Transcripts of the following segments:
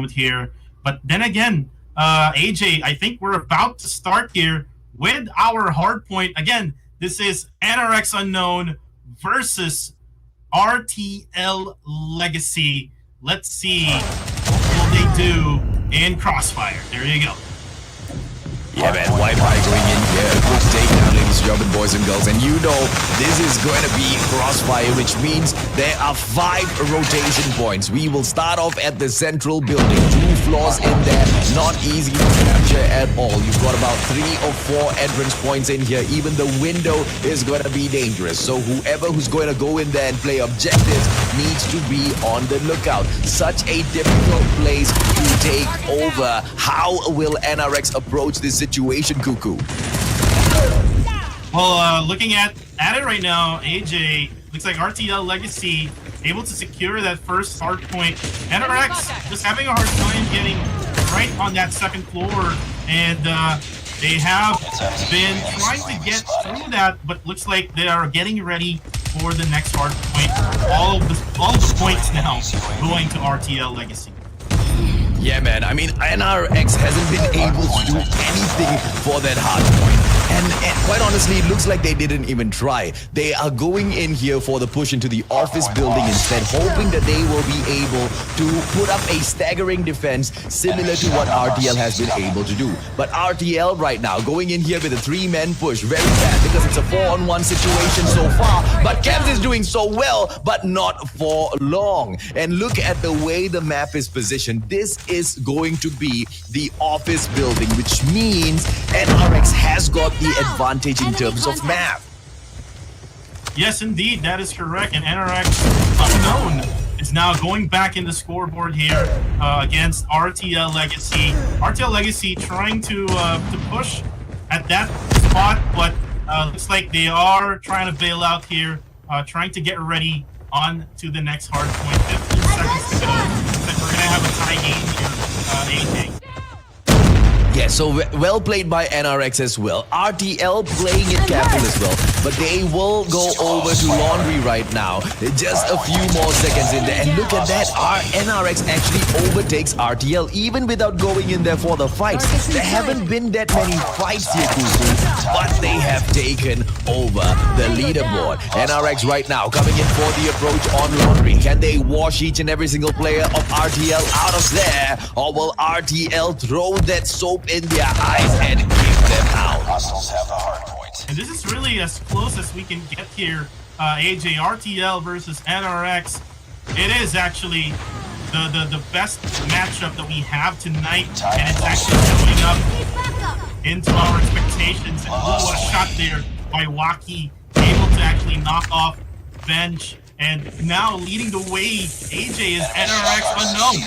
here. But then again, AJ, I think we're about to start here with our hard point. Again, this is NRX Unknown versus RTL Legacy. Let's see what will they do in Crossfire. There you go. Yeah, man, Wi-Fi going in here. Good takedown, ladies and gentlemen, boys and girls. And you know, this is going to be Crossfire, which means there are 5 rotation points. We will start off at the central building. 2 floors in there. Not easy to capture at all. You've got about 3 or 4 entrance points in here. Even the window is going to be dangerous. So whoever who's going to go in there and play objectives needs to be on the lookout. Such a difficult place to take over. How will NRX approach this situation, Cuckoo? Well, looking at it right now, AJ, looks like RTL Legacy able to secure that first hard point. NRX just having a hard time getting right on that second floor, and they have been trying to get through that, but looks like they are getting ready for the next hard point. All of the points now going to RTL Legacy. Yeah, man. I mean, NRX hasn't been able to do anything for that hard point. And quite honestly, it looks like they didn't even try. They are going in here for the push into the office building instead, hoping that they will be able to put up a staggering defense similar to what RTL has been able to do. But RTL right now going in here with a 3-man push, very bad because it's a 4-on-1 situation so far. But Kevs is doing so well, but not for long. And look at the way the map is positioned. This is going to be the office building, which means NRX has got the advantage in terms of map. Yes, indeed, that is correct. And NRX Unknown is now going back in the scoreboard here against RTL Legacy. RTL Legacy trying to push at that spot, but looks like they are trying to bail out here, trying to get ready on to the next hard point. 15 seconds to go. Looks like we're gonna have a tie game here, AJ. Yeah, so well played by NRX as well. RTL playing it careful as well, but they will go over to Laundry right now. Just a few more seconds in there, and look at that. Our NRX actually overtakes RTL even without going in there for the fight. There haven't been that many fights here, Kuku, but they have taken over the leaderboard. NRX right now coming in for the approach on Laundry. Can they wash each and every single player of RTL out of there, or will RTL throw that soap in their eyes and keep them out? Hostiles have the hard point. And this is really as close as we can get here. AJ, RTL versus NRX. It is actually the best matchup that we have tonight, and it's actually coming up into our expectations. And what a shot there by Waki, able to actually knock off Bench, and now leading the way, AJ, is NRX Unknown.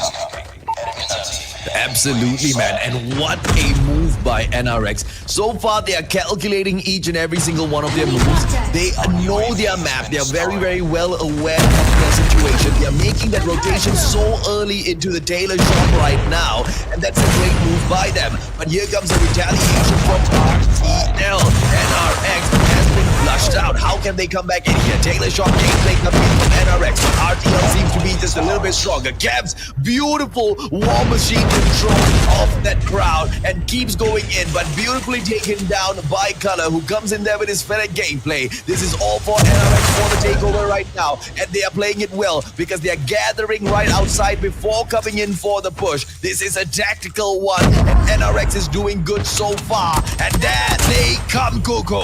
Absolutely, man. And what a move by NRX. So far, they are calculating each and every single one of their moves. They know their map. They are very, very well aware of their situation. They are making that rotation so early into the tailor shop right now. And that's a great move by them. But here comes a retaliation from RTL. NRX has been flushed out. How can they come back in here? Tailor shop gameplay coming in from NRX. RTL seems to be just a little bit stronger. Kev's beautiful war machine control of that crowd and keeps going in, but beautifully taken down by Color, who comes in there with his Fennec gameplay. This is all for NRX for the takeover right now, and they are playing it well because they are gathering right outside before coming in for the push. This is a tactical one, and NRX is doing good so far, and there they come, Coco.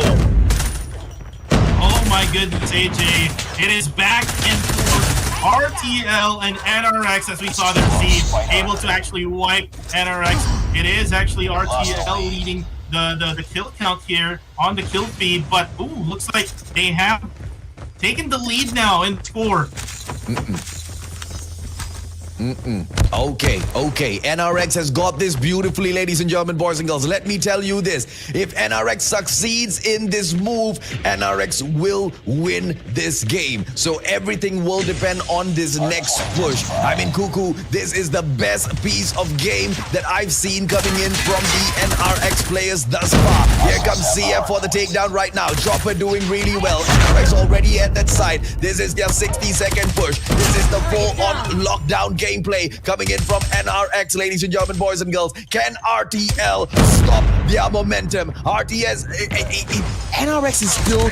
Oh my goodness, AJ. It is back and forth. RTL and NRX, as we saw them see, able to actually wipe NRX. It is actually RTL leading the kill count here on the kill feed, but ooh, looks like they have taken the lead now in the score. Okay. NRX has got this beautifully, ladies and gentlemen, boys and girls. Let me tell you this. If NRX succeeds in this move, NRX will win this game. So everything will depend on this next push. I mean, Cuckoo, this is the best piece of game that I've seen coming in from the NRX players thus far. Here comes CF for the takedown right now. Chopper doing really well. NRX already at that side. This is their 60-second push. This is the full-on lockdown game gameplay coming in from NRX, ladies and gentlemen, boys and girls. Can RTL stop their momentum? NRX is still,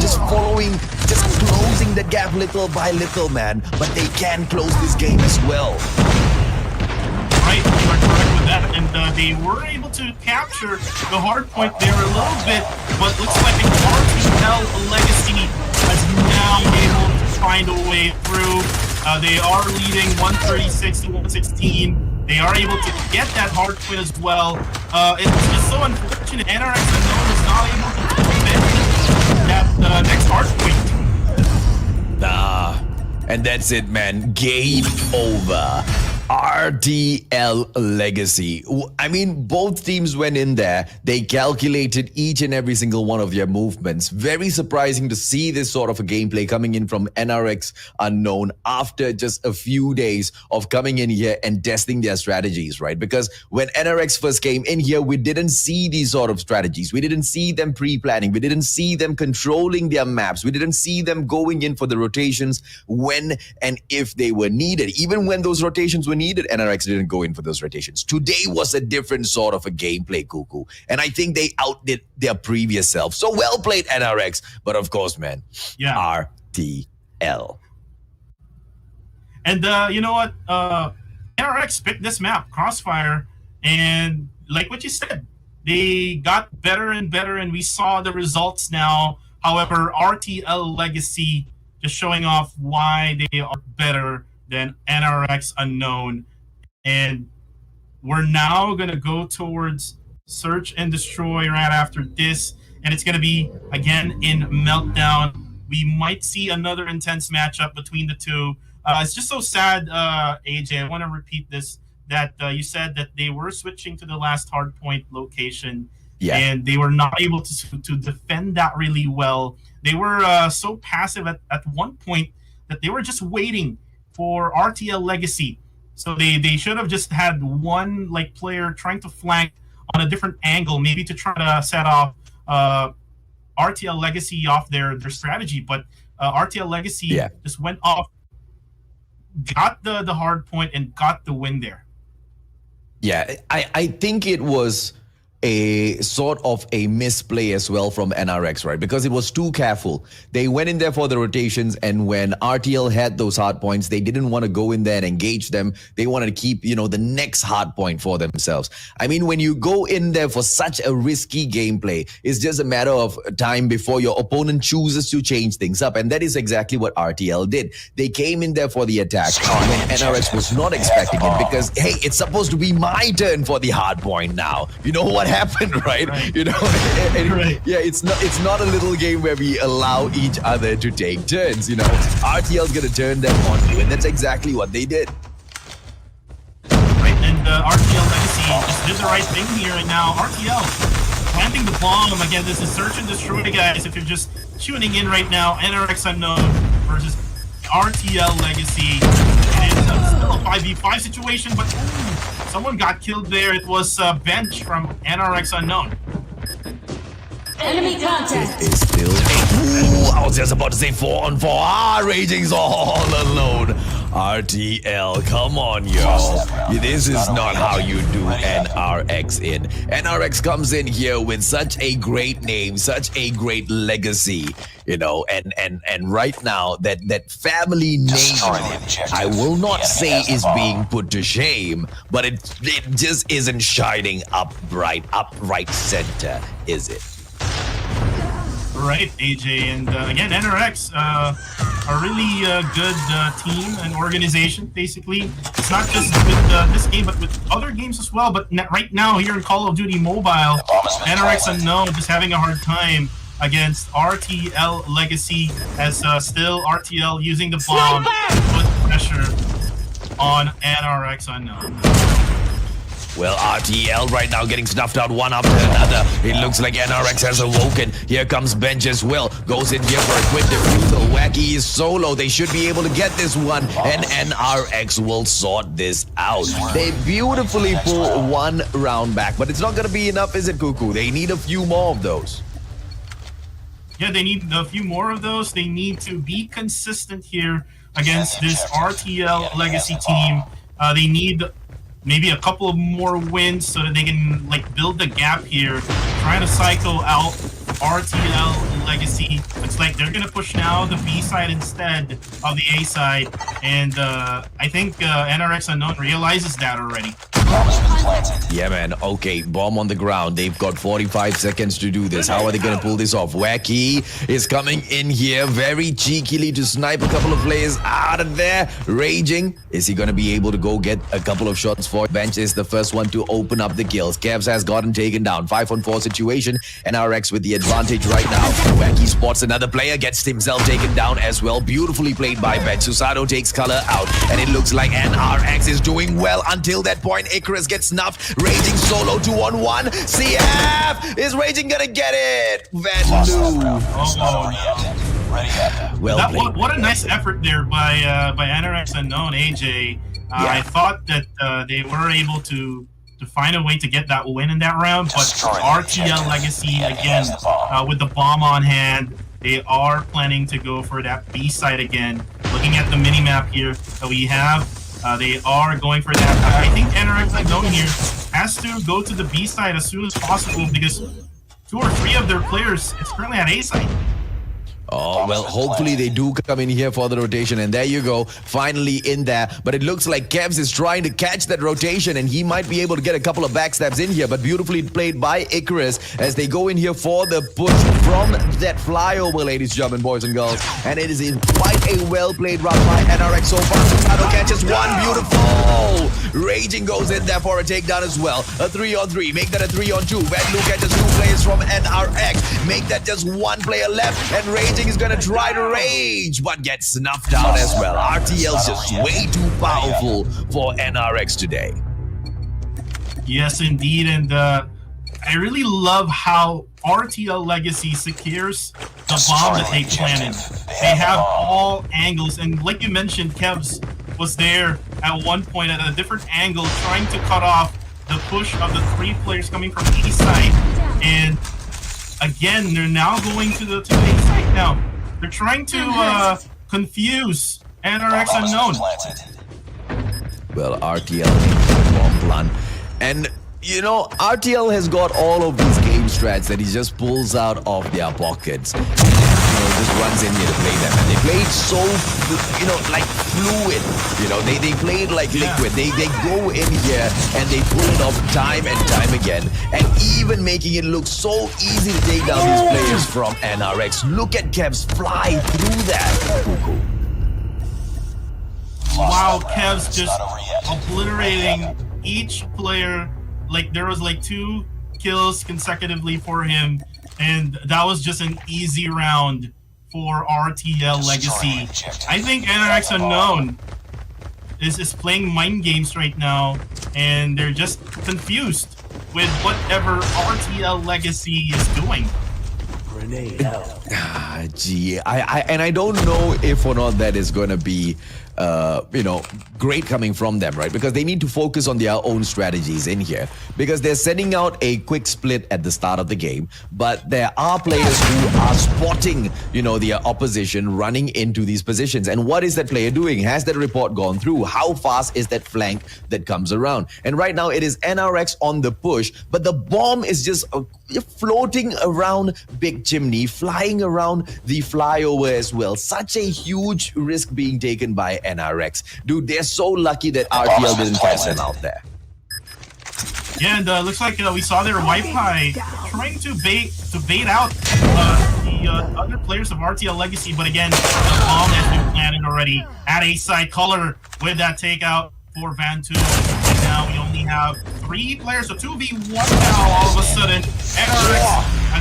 just following, just closing the gap little by little, man. But they can close this game as well. Right, you are correct with that, and they were able to capture the hard point there a little bit, but looks like RTL Legacy has now able to find a way through. They are leading 136 to 116. They are able to get that hard point as well. It's just so unfortunate. NRX Unknown is not able to defend that next hard point. And that's it, man. Game over. RTL Legacy. I mean, both teams went in there. They calculated each and every single one of their movements. Very surprising to see this sort of a gameplay coming in from NRX Unknown after just a few days of coming in here and testing their strategies, right? Because when NRX first came in here, we didn't see these sort of strategies. We didn't see them pre-planning. We didn't see them controlling their maps. We didn't see them going in for the rotations when and if they were needed. Even when those rotations were needed, NRX didn't go in for those rotations. Today was a different sort of a gameplay, Cuckoo. And I think they outdid their previous self. So well played, NRX. But of course, man, RTL. And you know what? NRX picked this map, Crossfire, and like what you said, they got better and better, and we saw the results now. However, RTL Legacy just showing off why they are better than NRX Unknown. And we're now going to go towards Search and Destroy right after this. And it's going to be, again, in Meltdown. We might see another intense matchup between the two. It's just so sad, AJ. I want to repeat this, that you said that they were switching to the last hardpoint location. Yeah. And they were not able to defend that really well. They were so passive at one point that they were just waiting for RTL Legacy. So they should have just had one player trying to flank on a different angle, maybe to try to set off RTL Legacy off their strategy. But RTL Legacy just went off, got the hard point, and got the win there. Yeah, I think it was a sort of a misplay as well from NRX, right? Because it was too careful. They went in there for the rotations, and when RTL had those hard points, they didn't want to go in there and engage them. They wanted to keep, the next hard point for themselves. I mean, when you go in there for such a risky gameplay, it's just a matter of time before your opponent chooses to change things up. And that is exactly what RTL did. They came in there for the attack when NRX was not expecting it, because, hey, it's supposed to be my turn for the hard point now. You know what happened, right? Right. Yeah, it's not a little game where we allow each other to take turns. RTL's gonna turn them on you, and that's exactly what they did. Right, and RTL Legacy just did the right thing here, and now RTL planting the bomb. Again, this is Search and Destroy, guys. If you're just tuning in right now, NRX Unknown versus RTL Legacy. It is still a 5v5 situation, but someone got killed there. It was Bench from NRX Unknown. Enemy contact. It is still I was just about to say 4-on-4. Raging's all alone. RTL, come on, yo. This is not how you do NRX in. NRX comes in here with such a great name, such a great legacy, and right now that family name, I will not say is being put to shame, but it just isn't shining upright center, is it? Right, AJ, and again, NRX, a really good team and organization, basically. It's not just with this game, but with other games as well. But right now, here in Call of Duty Mobile, NRX Unknown just having a hard time against RTL Legacy, as still RTL using the bomb to put pressure on NRX Unknown. Well, RTL right now getting snuffed out one after another. It looks like NRX has awoken. Here comes Bench as well. Goes in here for a quick defusal. Wacky is solo. They should be able to get this one. And NRX will sort this out. They beautifully pull one round back. But it's not going to be enough, is it, Cuckoo? They need a few more of those. Yeah, they need a few more of those. They need to be consistent here against this RTL Legacy team. They need maybe a couple of more wins so that they can like build the gap here, trying to cycle out RTL Legacy. Looks like they're gonna push now the B side instead of the A side, and I think NRX Unknown realizes that already. Yeah, man. Okay, bomb on the ground. They've got 45 seconds to do this. How are they going to pull this off? Wacky is coming in here very cheekily to snipe a couple of players out of there. Raging. Is he going to be able to go get a couple of shots for it? Bench is the first one to open up the kills. Kevs has gotten taken down. 5-on-4 situation. NRX with the advantage right now. Wacky spots another player, gets himself taken down as well. Beautifully played by Bench. Susado takes color out. And it looks like NRX is doing well until that point. Icarus gets snuffed. Raging solo 2-on-1. CF! Is Raging gonna get it? Van Loo. Well played. What a nice effort there by NRX Unknown, AJ. I thought that they were able to find a way to get that win in that round, but RTL Legacy, again, with the bomb on hand, they are planning to go for that B side again. Looking at the mini-map here that we have, they are going for that. I think NRX Unknown here has to go to the B side as soon as possible because 2 or 3 of their players is currently at A side. Oh, well, hopefully they do come in here for the rotation. And there you go, finally in there. But it looks like Kevs is trying to catch that rotation, and he might be able to get a couple of backstabs in here. But beautifully played by Icarus as they go in here for the push from that flyover, ladies and gentlemen, boys and girls. And it is in quite a well-played round by NRX so far. Susado catches one, beautiful! Raging goes in there for a takedown as well. A 3-on-3, make that a 3-on-2. Van Loo catches 2 players from NRX. Make that just 1 player left, and Raging is gonna try to rage, but gets snuffed out as well. RTL's just way too powerful for NRX today. Yes, indeed, and I really love how RTL Legacy secures the bomb that they planted. They have all angles, and like you mentioned, Kevs was there at one point at a different angle trying to cut off the push of the 3 players coming from the east side, and again, they're now going to the A side now. They're trying to confuse NRX Unknown. Well, RTL bomb plan. And, you know, RTL has got all of these game strats that he just pulls out of their pockets. Just runs in here to play them. And they played so, like fluid. They played like liquid. They go in here and they pull it off time and time again. And even making it look so easy to take down these players from NRX. Look at Kevs fly through that. Wow, Kevs just obliterating each player. Like there was like 2 kills consecutively for him. And that was just an easy round for RTL Legacy. I think NRX Unknown is playing mind games right now, and they're just confused with whatever RTL Legacy is doing. Gee, I don't know if or not that is going to be great coming from them, right? Because they need to focus on their own strategies in here. Because they're sending out a quick split at the start of the game, but there are players who are spotting, their opposition running into these positions. And what is that player doing? Has that report gone through? How fast is that flank that comes around? And right now it is NRX on the push, but the bomb is just floating around Big Chimney, flying around the flyover as well. Such a huge risk being taken by NRX. Dude, they're so lucky that RTL didn't catch them out there. Yeah, and looks like we saw their Wi-Fi trying to bait out the other players of RTL Legacy, but again, the bomb has been planted already at A side. Color with that takeout for Van Loo. And now we only have 3 players, so 2v1 now all of a sudden. NRX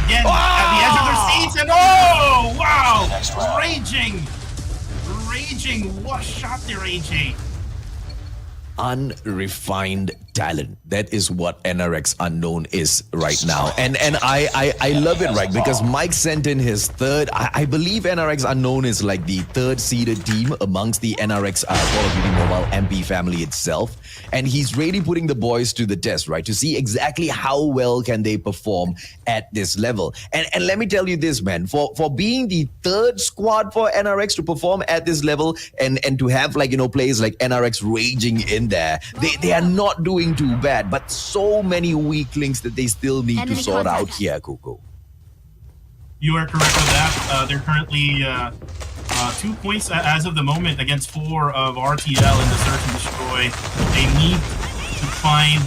again at the edge of their seats, and oh wow! Raging, what shot there, AJ? Unrefined talent. That is what NRX Unknown is right now. And I love it, right? Because Mike sent in his third. I believe NRX Unknown is like the 3rd seeded team amongst the NRX Call of Duty Mobile MP family itself. And he's really putting the boys to the test, right? To see exactly how well can they perform at this level. And let me tell you this, man, for being the 3rd squad for NRX to perform at this level and to have players like NRX Raging in in there. They are not doing too bad, but so many weak links that they still need Enemy to sort out contact. here, Kuku. You are correct with that. They're currently 2 points as of the moment against 4 of RTL in the search and destroy. They need to find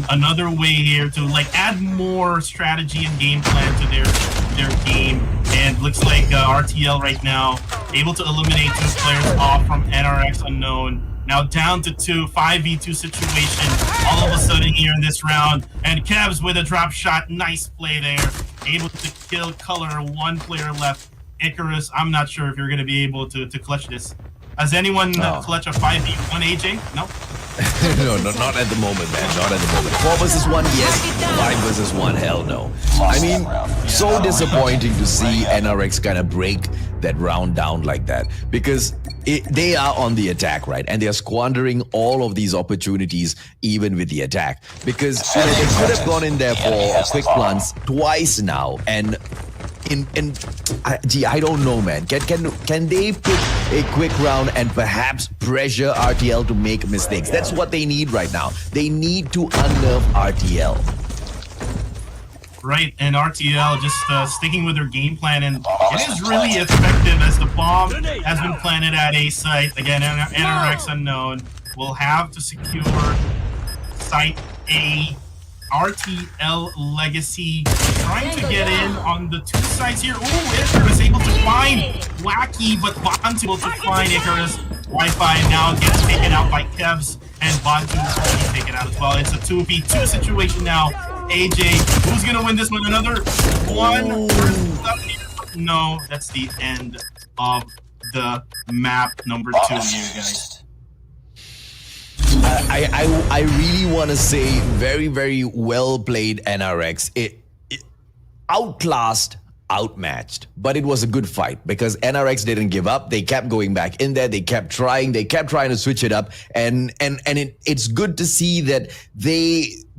another way here to like add more strategy and game plan to their game. And looks like RTL right now able to eliminate 2 players off from NRX Unknown. Now down to 2, 5v2 situation all of a sudden here in this round. And Kevs with a drop shot, nice play there. Able to kill Color, 1 player left. Icarus, I'm not sure if you're going to be able to clutch this. Has anyone clutch a 5v1, AJ? No? No, not at the moment, man. Not at the moment. 4 versus 1, yes. 5 versus 1, hell no. I mean, so disappointing to see NRX kind of break that round down like that, because they are on the attack, right? And they are squandering all of these opportunities, even with the attack. Because they could have gone in there for a quick plunge twice now, and I don't know, man. Can they pick a quick round and perhaps pressure RTL to make mistakes? That's what they need right now. They need to unnerve RTL. Right, and RTL just sticking with their game plan, and it is really effective as the bomb has been planted at a site. Again, NRX Unknown will have to secure site A. RTL Legacy trying to get in on the 2 sides here. Ooh, Icarus able to find Wacky, but Bontu able to find Icarus. Wi-Fi now gets taken out by Kevs, and Bontu will be taken out as well. It's a 2v2 situation now. AJ, who's gonna win this one? Another 1 versus up here. No, that's the end of the map number 2 here, guys. I really want to say very, very well played NRX. It outclassed, outmatched, but it was a good fight because NRX didn't give up. They kept going back in there. They kept trying to switch it up, and it's good to see that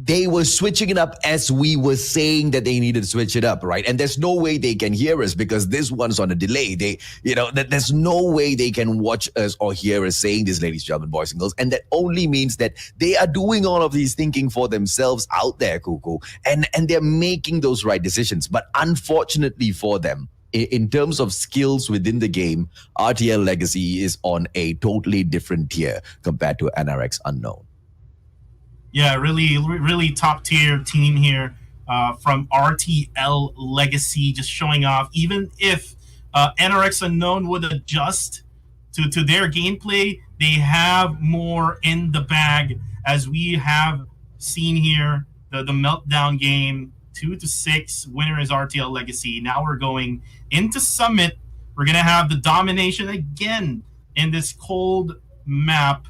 they were switching it up as we were saying that they needed to switch it up, right? And there's no way they can hear us because this one's on a delay. There's no way they can watch us or hear us saying this, ladies and gentlemen, boys and girls. And that only means that they are doing all of these thinking for themselves out there, Kuku, and they're making those right decisions. But unfortunately for them, in terms of skills within the game, RTL Legacy is on a totally different tier compared to NRX Unknown. Yeah, really top tier team here from RTL Legacy, just showing off. Even if NRX Unknown would adjust to their gameplay, they have more in the bag, as we have seen here. The meltdown game, 2-6, winner is RTL Legacy. Now we're going into Summit. We're gonna have the domination again in this cold map.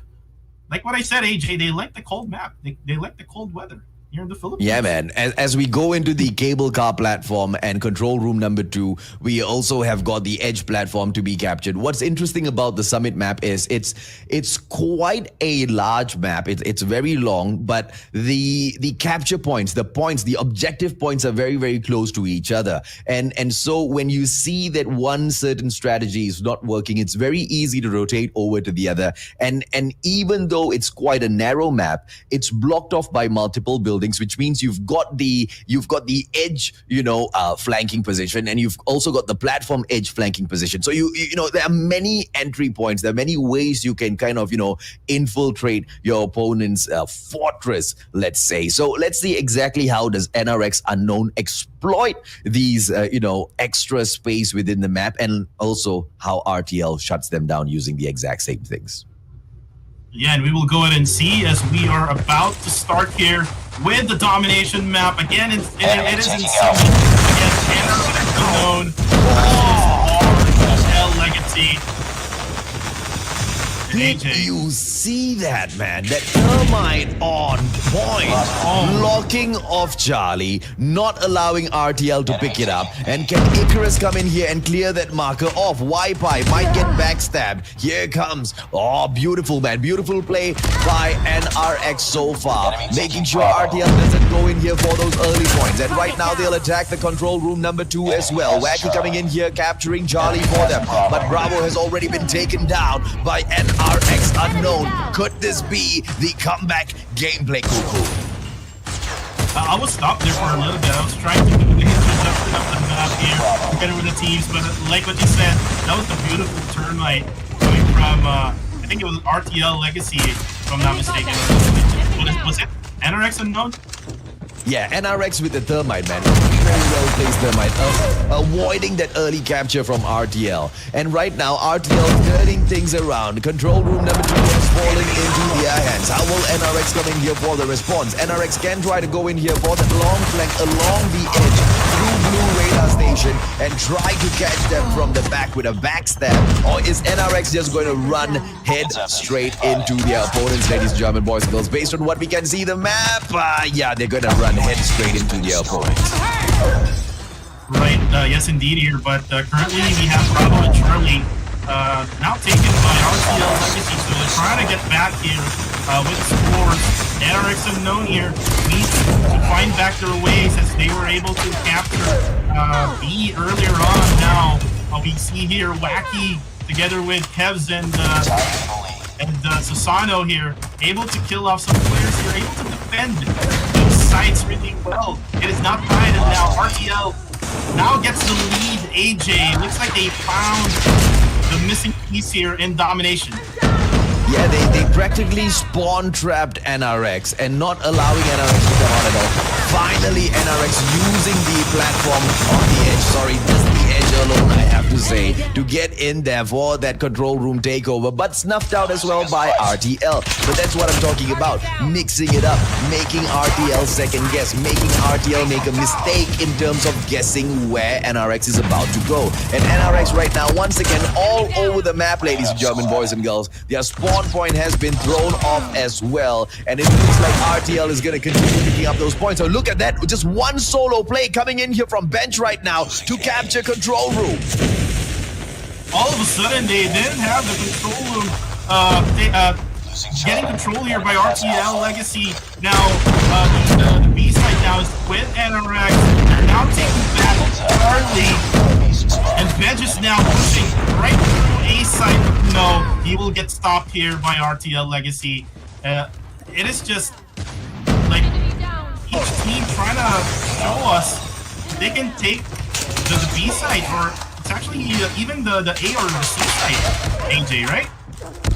Like what I said, AJ, they like the cold map. They like the cold weather here in the Philippines. Yeah, man. As we go into the cable car platform and control room number 2, we also have got the edge platform to be captured. What's interesting about the Summit map is it's quite a large map. It's very long, but the capture points, the objective points are very, very close to each other. And so when you see that one certain strategy is not working, it's very easy to rotate over to the other. And even though it's quite a narrow map, it's blocked off by multiple buildings, which means you've got the edge, flanking position, and you've also got the platform edge flanking position. So you there are many entry points. There are many ways you can kind of infiltrate your opponent's fortress, let's say. So let's see exactly how does NRX Unknown exploit these extra space within the map, and also how RTL shuts them down using the exact same things. Yeah, and we will go ahead and see as we are about to start here with the domination map. Again, it is in Summit against NRX Unknown versus RTL Legacy. Did you see that, man? That termite on point, locking off Charlie, not allowing RTL to pick it up. And can Icarus come in here and clear that marker off? Wi-Fi might get backstabbed. Here it comes. Oh, beautiful, man. Beautiful play by NRX so far. Making sure RTL doesn't go in here for those early points. And right now they'll attack the control room number 2 as well. Wacky coming in here, capturing Charlie for them. But Bravo has already been taken down by NRX Unknown. Could this be the comeback gameplay, Cuckoo? I was stopped there for a little bit. I was trying to do the introduction of the map here, together with the teams, but like what you said, that was a beautiful termite coming from, I think it was RTL Legacy, if I'm not mistaken. Was it NRX Unknown? Yeah, NRX with the thermite, man. Very well placed thermite. Avoiding that early capture from RTL. And right now, RTL turning things around. Control room number 2 is falling into their hands. How will NRX come in here for the response? NRX can try to go in here for that long flank along the edge through blue radar station and try to catch them from the back with a backstab. Or is NRX just going to run head straight into their opponents, ladies and gentlemen, boys and girls? Based on what we can see the map, yeah, they're going to run head straight into their opponents. Right, yes indeed here, but currently we have Bravo and Charlie now taken by RTL Legacy, so they're trying to get back here with scores. NRX Unknown here needs to find back their ways as they were able to capture B earlier on. Now we see here Wacky together with Kevs and Susano here, able to kill off some players here, able to defend these sites really well. It is not fine, and now RTL now gets the lead. AJ, looks like they found the missing piece here in domination. Yeah, they practically spawn-trapped NRX and not allowing NRX to come on at all. Finally, NRX using the platform on the edge, sorry, just the edge alone, I have to say, to get in there for that control room takeover, but snuffed out as well by RTL. But that's what I'm talking about, mixing it up, making RTL second guess, making RTL make a mistake in terms of guessing where NRX is about to go. And NRX right now, once again, all over the map, ladies and gentlemen, boys and girls. Their spawn point has been thrown off as well, and it looks like RTL is going to continue picking up those points. So look at that, just one solo play coming in here from bench right now to capture control room. All of a sudden, they didn't have the control room. Getting control here by RTL Legacy. Now, the B side now is with NRX. They're now taking back Charlie. And Benj is now pushing right through A side. No, he will get stopped here by RTL Legacy. It is just like each team trying to show us they can take the B side, or it's actually even the A or the C side, AJ, right?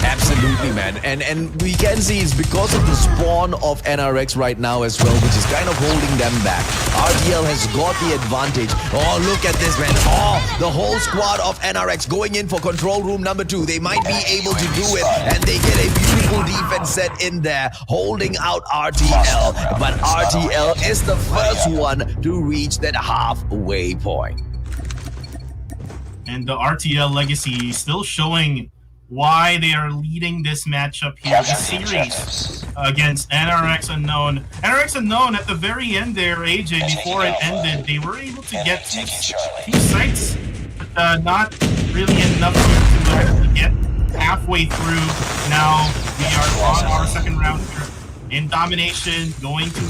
Absolutely, man. And we can see it's because of the spawn of NRX right now as well, which is kind of holding them back. RTL has got the advantage. Oh, look at this, man. Oh, the whole squad of NRX going in for control room number 2. They might be able to do it, and they get a beautiful defense set in there, holding out RTL. But RTL is the first one to reach that halfway point. And the RTL Legacy still showing why they are leading this matchup here, this series against NRX Unknown. NRX Unknown at the very end there, AJ, before it ended, they were able to get two sites, but not really enough to actually get halfway through. Now we are on our second round here in domination, going to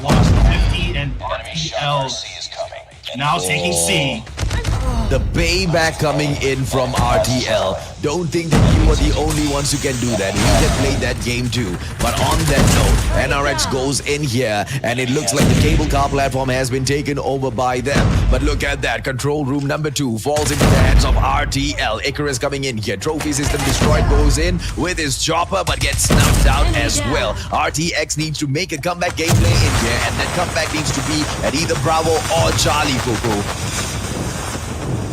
150, and RTL now taking C. The payback coming in from RTL. Don't think that you are the only ones who can do that. We can play that game too. But on that note, NRX goes in here, and it looks like the cable car platform has been taken over by them. But look at that. Control room number 2 falls into the hands of RTL. Icarus coming in here. Trophy system destroyed, goes in with his chopper, but gets snuffed out as well. RTX needs to make a comeback gameplay in here, and that comeback needs to be at either Bravo or Charlie, Coco.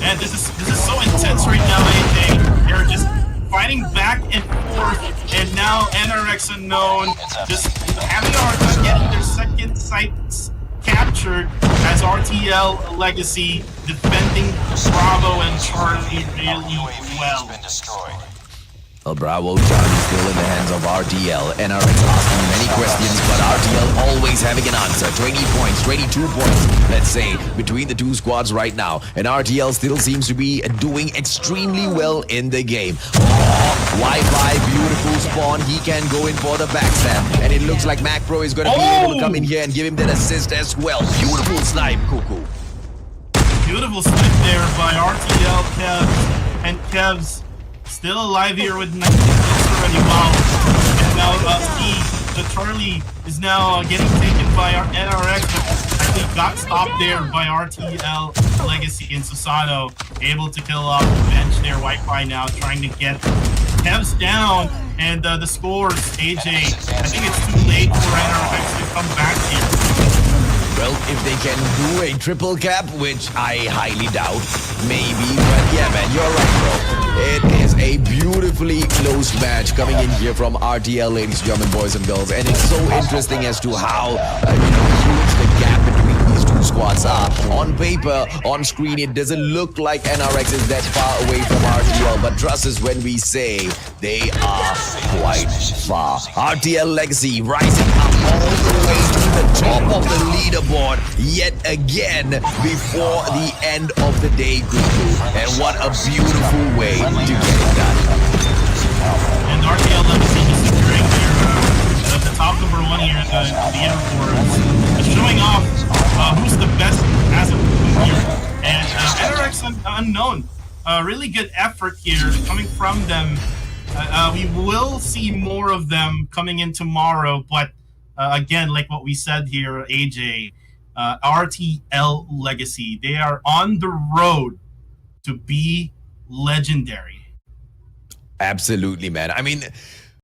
And this is so intense right now, AJ. They're just fighting back and forth, and now NRX Unknown just having a hard time getting their second sites captured as RTL Legacy defending Bravo and Charlie really well. Well, Bravo, Charlie still in the hands of RTL. NRX asking many questions, but RTL always having an answer. 20 points, 22 points, let's say, between the two squads right now. And RTL still seems to be doing extremely well in the game. Oh, Wi-Fi, beautiful spawn. He can go in for the backstab. And it looks like MacPro is going to be able to come in here and give him that assist as well. Beautiful snipe, Cuckoo. Beautiful snipe there by RTL, Kevs, and Kevs still alive here with 19 kills already. Wow. And now the Charlie is now getting taken by our NRX, but actually got stopped there by RTL Legacy and Susato, able to kill off the bench there. Wi-Fi now trying to get Kevs down, and the scores, AJ, I think it's too late for NRX to come back here. Well, if they can do a triple cap, which I highly doubt, maybe. But yeah, man, you're right, bro. It is a beautifully close match coming in here from RTL, ladies and gentlemen, boys and girls. And it's so interesting as to how huge the gap between these two squads are. On paper, on screen, it doesn't look like NRX is that far away from RTL. But trust us when we say they are quite far. RTL Legacy rising up all the way to the top of the leaderboard yet again before the end of the day, Gugu. And what a beautiful way to get it done. And RTL Legacy just securing the top number one here at the airport, showing off who's the best as of here. And NRX unknown. Really good effort here coming from them. We will see more of them coming in tomorrow, but again, like what we said here, AJ, RTL Legacy, they are on the road to be legendary. Absolutely, man. I mean,